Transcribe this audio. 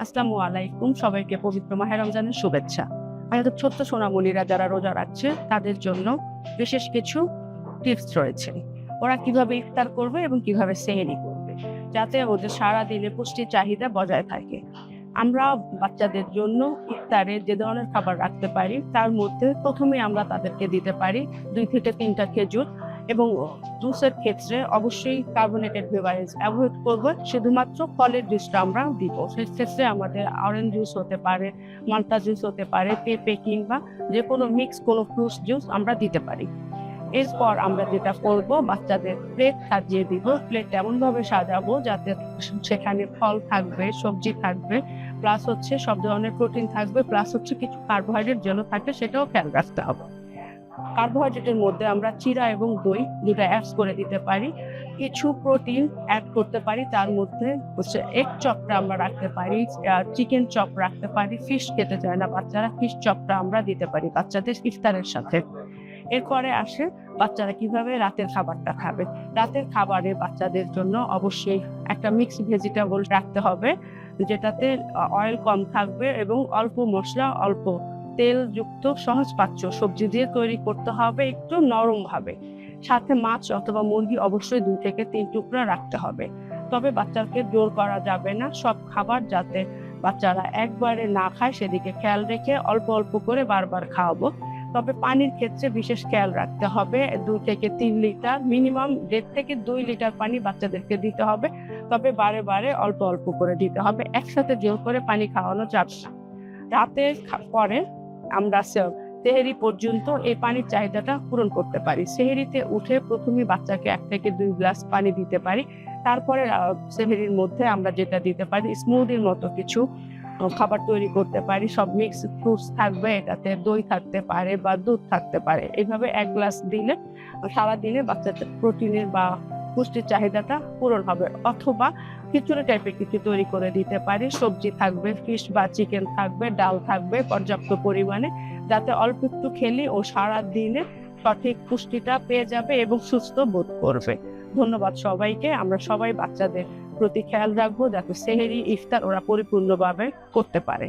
আসসালামু আলাইকুম, সবাইকে পবিত্র মাহে রমজানের শুভেচ্ছা। আমাদের ছোট্ট সোনামণিরা যারা রোজা রাখছে তাদের জন্য বিশেষ কিছু টিপস রয়েছে। ওরা কিভাবে ইফতার করবে এবং কিভাবে সেহরি করবে যাতে ওদের সারাদিনে পুষ্টির চাহিদা বজায় থাকে। আমরা বাচ্চাদের জন্য ইফতারে যে ধরনের খাবার রাখতে পারি তার মধ্যে প্রথমে আমরা তাদেরকে দিতে পারি 2 থেকে 3টা খেজুর, এবং জুসের ক্ষেত্রে অবশ্যই কার্বোনেটেড বেভারেজ অ্যাভয়েড করব। শুধুমাত্র ফলের জুসটা আমরা দিব। সেই ক্ষেত্রে আমাদের অরেঞ্জ জুস হতে পারে, মাল্টা জুস হতে পারে, পেঁপে কিংবা যে কোনো মিক্স কোনো ফ্রুটস জুস আমরা দিতে পারি। এরপর আমরা যেটা করব, বাচ্চাদের প্লেট সাজিয়ে দিব। প্লেট এমনভাবে সাজাবো যাতে সেখানে ফল থাকবে, সবজি থাকবে, প্লাস হচ্ছে সব ধরনের প্রোটিন থাকবে, প্লাস হচ্ছে কিছু কার্বোহাইড্রেট যেন থাকে সেটাও খেয়াল রাখতে হবে। কার্বোহাইড্রেটের মধ্যে আমরা চিরা এবং দই দুটা অ্যাড করে দিতে পারি। কিছু প্রোটিন অ্যাড করতে পারি, তার মধ্যে হচ্ছে এগ চপটা আমরা রাখতে পারি, চিকেন চপ রাখতে পারি। ফিশ খেতে চায় না বাচ্চারা, ফিশ চপটা আমরা দিতে পারি বাচ্চাদের ইফতারের সাথে। এরপরে আসে বাচ্চারা কিভাবে রাতের খাবারটা খাবে। রাতের খাবারে বাচ্চাদের জন্য অবশ্যই একটা মিক্স ভেজিটেবল রাখতে হবে, যেটাতে অয়েল কম থাকবে এবং অল্প মশলা, অল্প তেলযুক্ত সহজপাচ্য সবজি দিয়ে তৈরি করতে হবে, একটু নরম ভাবে। সাথে মাছ অথবা মুরগি অবশ্যই 2 থেকে 3 টুকরা রাখতে হবে। তবে বাচ্চাকে জোর করা যাবে না, সব খাবার যাতে বাচ্চারা একবারে না খায় সেদিকে খেয়াল রেখে অল্প অল্প করে বারবার খাওয়াবো। তবে পানির ক্ষেত্রে বিশেষ খেয়াল রাখতে হবে। 2 থেকে 3 লিটার, মিনিমাম 1.5 থেকে 2 লিটার পানি বাচ্চাদেরকে দিতে হবে। তবে বারে বারে অল্প অল্প করে দিতে হবে, একসাথে জোর করে পানি খাওয়ানো যাবে না। রাতের পরে আমরা সেহরি পর্যন্ত এই পানির চাহিদাটা পূরণ করতে পারি। সেহরিতে উঠে প্রথমে বাচ্চাকে 1 থেকে 2 গ্লাস পানি দিতে পারি। তারপরে সেহরির মধ্যে আমরা যেটা দিতে পারি, স্মুদির মতো কিছু খাবার তৈরি করতে পারি। সব মিক্স ফ্রুটস থাকবে, এটাতে দই থাকতে পারে বা দুধ থাকতে পারে। এইভাবে 1 গ্লাস দিলে সারাদিনে বাচ্চাদের প্রোটিনের বা পুষ্টির চাহিদাটা পূরণ হবে। অথবা খিচুড়ি টাইপের কিছু তৈরি করে দিতে পারি। সবজি থাকবে, ফিশ বা চিকেন থাকবে, ডাল থাকবে পর্যাপ্ত পরিমাণে, যাতে অল্প একটু খেলে ও সারা দিনে সঠিক পুষ্টিটা পেয়ে যাবে এবং সুস্থ বোধ করবে। ধন্যবাদ সবাইকে। আমরা সবাই বাচ্চাদের প্রতি খেয়াল রাখবো যাতে সেহরি ইফতার ওরা পরিপূর্ণভাবে করতে পারে।